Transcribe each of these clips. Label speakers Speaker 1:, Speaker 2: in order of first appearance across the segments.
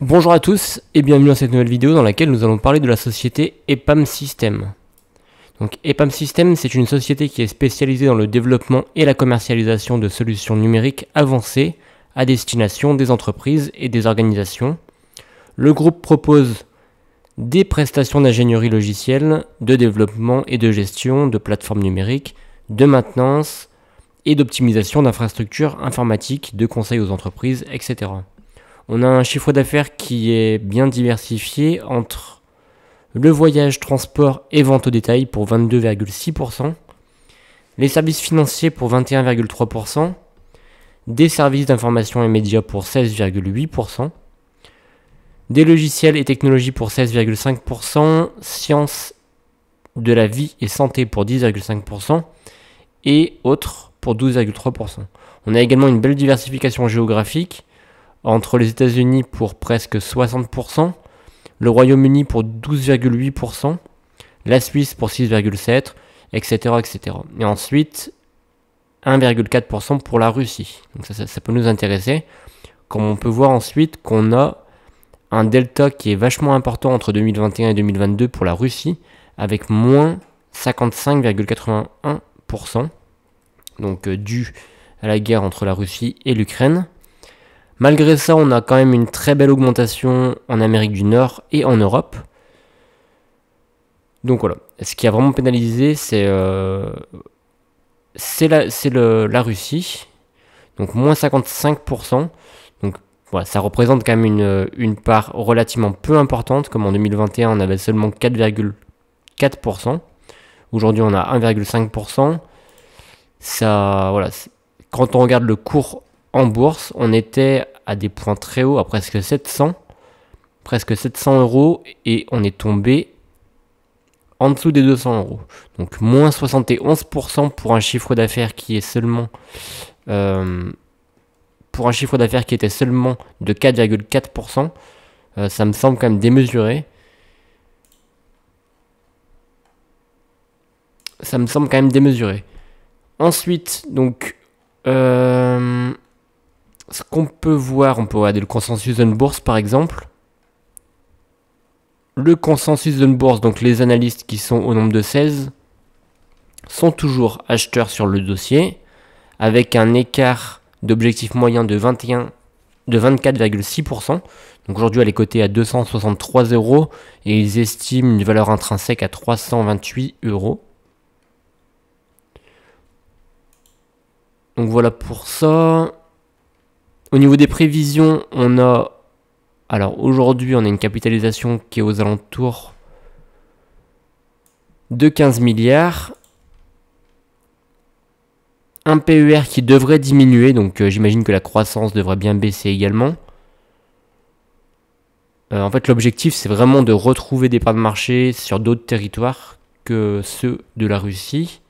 Speaker 1: Bonjour à tous et bienvenue dans cette nouvelle vidéo dans laquelle nous allons parler de la société EPAM System. Donc EPAM System, c'est une société qui est spécialisée dans le développement et la commercialisation de solutions numériques avancées à destination des entreprises et des organisations. Le groupe propose des prestations d'ingénierie logicielle, de développement et de gestion de plateformes numériques, de maintenance et d'optimisation d'infrastructures informatiques, de conseils aux entreprises, etc. On a un chiffre d'affaires qui est bien diversifié entre le voyage, transport et vente au détail pour 22,6%, les services financiers pour 21,3%, des services d'information et médias pour 16,8%, des logiciels et technologies pour 16,5%, sciences de la vie et santé pour 10,5% et autres pour 12,3%. On a également une belle diversification géographique entre les États-Unis pour presque 60%, le Royaume-Uni pour 12,8%, la Suisse pour 6,7%, etc., etc. Et ensuite, 1,4% pour la Russie. Donc ça peut nous intéresser. Comme on peut voir ensuite qu'on a un delta qui est vachement important entre 2021 et 2022 pour la Russie, avec moins 55,81%, donc dû à la guerre entre la Russie et l'Ukraine. Malgré ça, on a quand même une très belle augmentation en Amérique du Nord et en Europe. Donc voilà, ce qui a vraiment pénalisé, c'est la Russie, donc moins 55%. Donc voilà, ça représente quand même une part relativement peu importante, comme en 2021 on avait seulement 4,4%. Aujourd'hui on a 1,5%. Ça, voilà, quand on regarde le cours en bourse, on était à des points très hauts, à presque 700 euros, et on est tombé en dessous des 200 euros. Donc moins 71% pour un chiffre d'affaires qui est seulement pour un chiffre d'affaires qui était seulement de 4,4%, ça me semble quand même démesuré. Ensuite, donc ce qu'on peut voir, on peut regarder le consensus d'une bourse par exemple. Le consensus d'une bourse, donc les analystes qui sont au nombre de 16, sont toujours acheteurs sur le dossier, avec un écart d'objectif moyen de 24,6%. Donc aujourd'hui elle est cotée à 263 euros et ils estiment une valeur intrinsèque à 328 euros. Donc voilà pour ça. Au niveau des prévisions, on a... Alors aujourd'hui, on a une capitalisation qui est aux alentours de 15 milliards. Un PER qui devrait diminuer, donc j'imagine que la croissance devrait bien baisser également. En fait, l'objectif, c'est vraiment de retrouver des parts de marché sur d'autres territoires que ceux de la Russie.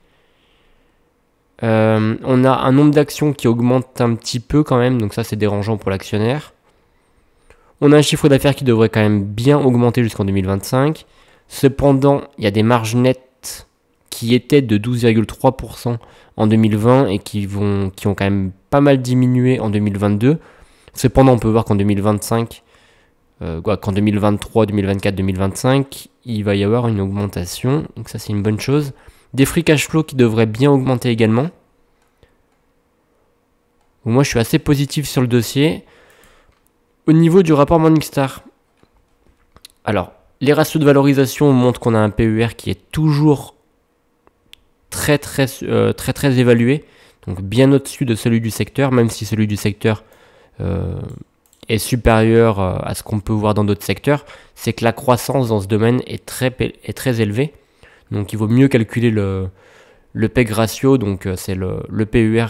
Speaker 1: On a un nombre d'actions qui augmente un petit peu quand même, donc ça c'est dérangeant pour l'actionnaire. On a un chiffre d'affaires qui devrait quand même bien augmenter jusqu'en 2025. Cependant, il y a des marges nettes qui étaient de 12,3% en 2020 et qui ont quand même pas mal diminué en 2022. Cependant, on peut voir qu'en 2025, qu'en 2023, 2024, 2025, il va y avoir une augmentation. Donc ça c'est une bonne chose. Des free cash flow qui devraient bien augmenter également. Donc moi je suis assez positif sur le dossier. Au niveau du rapport Morningstar, alors les ratios de valorisation montrent qu'on a un PER qui est toujours très évalué, donc bien au-dessus de celui du secteur, même si celui du secteur est supérieur à ce qu'on peut voir dans d'autres secteurs. C'est que la croissance dans ce domaine est très élevée. Donc il vaut mieux calculer le PEG ratio, donc c'est le PER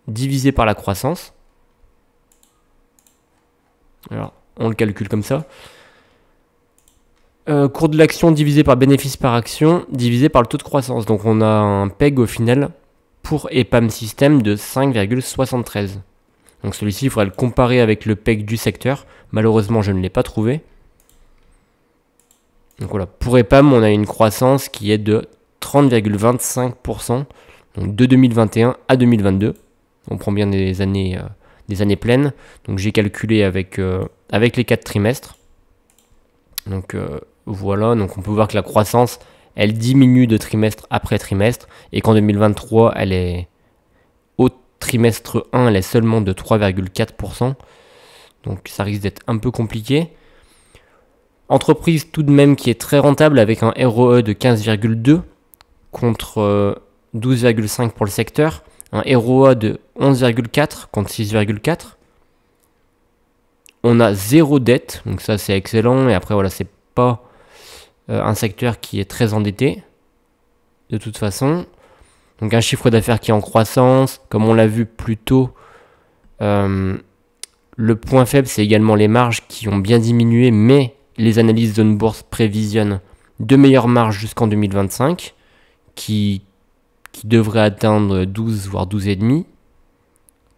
Speaker 1: divisé par la croissance. Alors on le calcule comme ça. Cours de l'action divisé par bénéfice par action, divisé par le taux de croissance. Donc on a un PEG au final pour EPAM System de 5,73. Donc celui-ci, il faudrait le comparer avec le PEG du secteur. Malheureusement, je ne l'ai pas trouvé. Donc voilà, pour EPAM, on a une croissance qui est de 30,25%, donc de 2021 à 2022. On prend bien des années des années pleines. Donc j'ai calculé avec les 4 trimestres. Donc voilà, donc on peut voir que la croissance, elle diminue de trimestre après trimestre, et qu'en 2023, elle est au trimestre 1, elle est seulement de 3,4%. Donc ça risque d'être un peu compliqué. Entreprise tout de même qui est très rentable avec un ROE de 15,2 contre 12,5 pour le secteur. Un ROA de 11,4 contre 6,4. On a 0 dette, donc ça c'est excellent. Et après voilà, c'est pas un secteur qui est très endetté de toute façon. Donc un chiffre d'affaires qui est en croissance, comme on l'a vu plus tôt. Le point faible, c'est également les marges qui ont bien diminué, mais les analyses zone bourse prévisionnent de meilleures marges jusqu'en 2025, qui devraient atteindre 12 voire 12,5.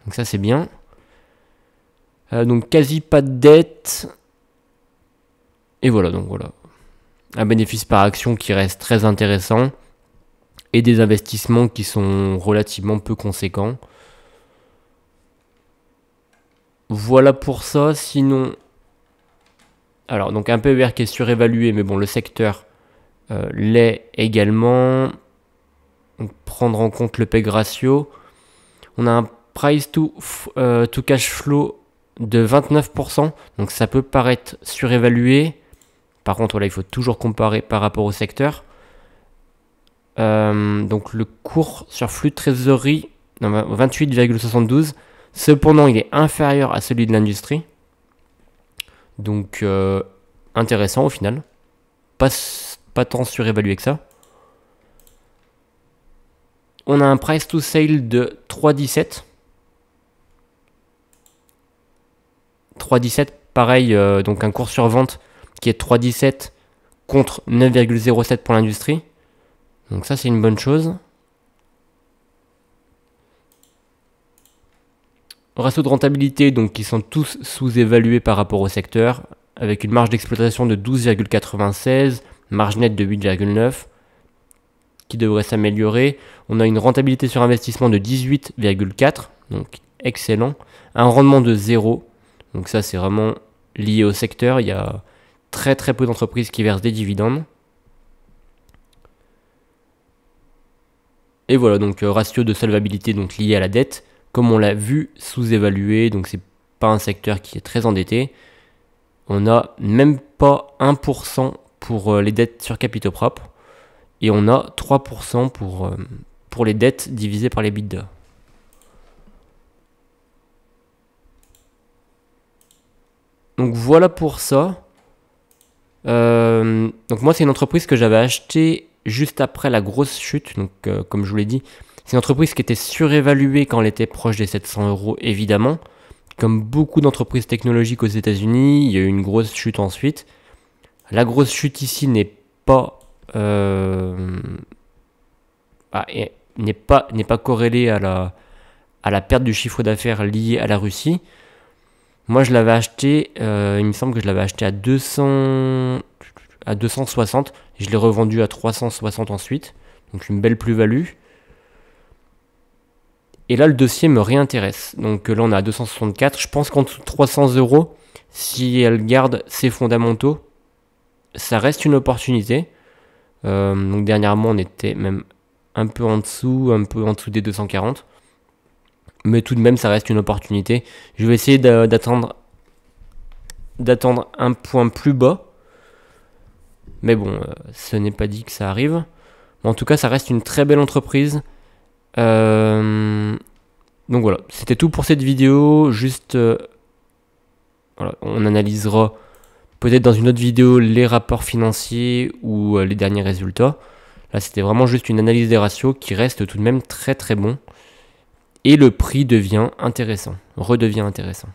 Speaker 1: Donc ça c'est bien. Donc quasi pas de dette. Et voilà, donc voilà. Un bénéfice par action qui reste très intéressant. Et des investissements qui sont relativement peu conséquents. Voilà pour ça. Sinon, alors donc un PER qui est surévalué, mais bon, le secteur l'est également. Donc, prendre en compte le PEG ratio. On a un price to cash flow de 29%. Donc ça peut paraître surévalué. Par contre, voilà, il faut toujours comparer par rapport au secteur. Donc le cours sur flux de trésorerie, 28,72. Cependant, il est inférieur à celui de l'industrie. Donc intéressant au final. Pas tant surévalué que ça. On a un price to sale de 3,17. 3,17, pareil, donc un cours sur vente qui est 3,17 contre 9,07 pour l'industrie. Donc ça, c'est une bonne chose. Ratio de rentabilité, donc qui sont tous sous-évalués par rapport au secteur, avec une marge d'exploitation de 12,96, marge nette de 8,9, qui devrait s'améliorer. On a une rentabilité sur investissement de 18,4, donc excellent. Un rendement de 0, donc ça c'est vraiment lié au secteur. Il y a très peu d'entreprises qui versent des dividendes. Et voilà, donc ratio de solvabilité donc lié à la dette, comme on l'a vu, sous-évalué, donc c'est pas un secteur qui est très endetté. On a même pas 1% pour les dettes sur capitaux propres, et on a 3% pour les dettes divisées par les EBITDA. Donc voilà pour ça. Donc moi c'est une entreprise que j'avais achetée juste après la grosse chute. Donc comme je vous l'ai dit, c'est une entreprise qui était surévaluée quand elle était proche des 700 € évidemment. Comme beaucoup d'entreprises technologiques aux États-Unis, il y a eu une grosse chute ensuite. La grosse chute ici n'est pas corrélée à la perte du chiffre d'affaires liée à la Russie. Moi, je l'avais acheté, il me semble que je l'avais acheté à 260. Je l'ai revendu à 360 ensuite. Donc, une belle plus-value. Et là, le dossier me réintéresse. Donc là, on est à 264. Je pense qu'en dessous de 300 €, si elle garde ses fondamentaux, ça reste une opportunité. Donc dernièrement, on était même un peu en dessous des 240. Mais tout de même, ça reste une opportunité. Je vais essayer d'attendre un point plus bas. Mais bon, ce n'est pas dit que ça arrive. Mais en tout cas, ça reste une très belle entreprise. Donc voilà, c'était tout pour cette vidéo. Juste, voilà, on analysera peut-être dans une autre vidéo les rapports financiers ou les derniers résultats. Là, c'était vraiment juste une analyse des ratios qui reste tout de même très bon. Et le prix redevient intéressant.